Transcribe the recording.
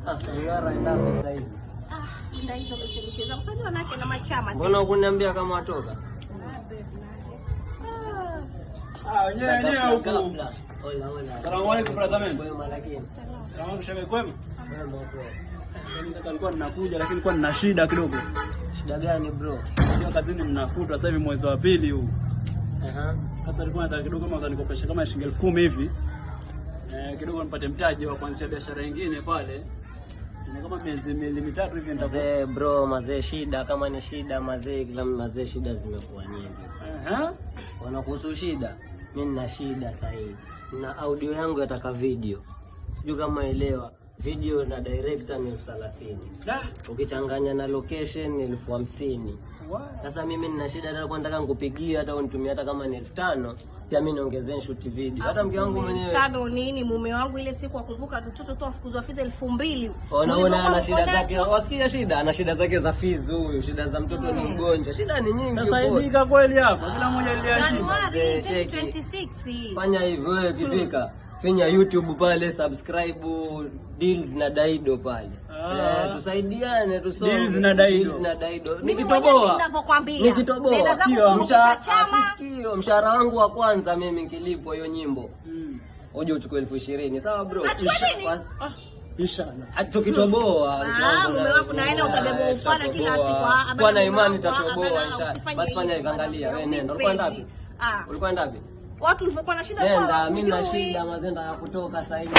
Ngara ndani sasa hizi. Ndio hizo message zangu. Sasa wanake na machama. Mbona ukuniambia kama watoka? Wenyewe huko. Hola. Salamu alaykum brother man. Kwema lakini. Salamu alaykum shemeji kwema. Kwema bro. Sasa nataka nilikuwa ninakuja lakini nilikuwa nina shida kidogo. Shida gani bro? Ndio kazini mnafutwa sasa hivi mwezi wa pili huu. Sasa nilikuwa nataka kidogo kama ukanikopesha kama shilingi 10,000 hivi. Kidogo nipate mtaji wa kuanzisha biashara nyingine pale. Ni kama miezi 3 hivi nitakuwa. Bro, mazee shida kama ni shida mazee, kila mazee shida zimekuwa nyingi. Wanakuhusu shida, mimi nina shida sasa hivi. Na audio yangu yataka video. Sijui kama elewa. Video na director ni 30,000. Ukichanganya na location ni 50,000. Sasa mimi nina shida, hata nataka nikupigie hata unitumie hata kama ni 5,000, pia mimi niongezee shoot video. Hata mke wangu mwenyewe. Tano nini mume wangu ile siku akumbuka mtoto tu afukuzwa fiza 2,000. Unaona ana shida zake. Wasikia shida, ana shida zake za fees huyu, shida za mtoto ni mgonjwa. Shida ni nyingi. Sasa idika kweli hapa. Kila mmoja aliashika. 2026. Fanya hivyo wewe kifika. Finya YouTube pale, subscribe Deals na Daido pale. Tusaidiane tusome. Deals na Daido. Nikitoboa. Mshahara wangu wa kwanza mimi nikilipo hiyo nyimbo. Uje uchukue 20,000. Sawa bro? Inshallah. Tukitoboa. Mume wangu naenda utabeba ufana kila siku. Kwa na imani tatoboa inshallah. Basi fanya hivyo, angalia wewe nenda. Ulikuwa ndapi? Watu walikuwa na shida kwa. Nenda, mimi na shida mazenda ya kutoka sasa hivi.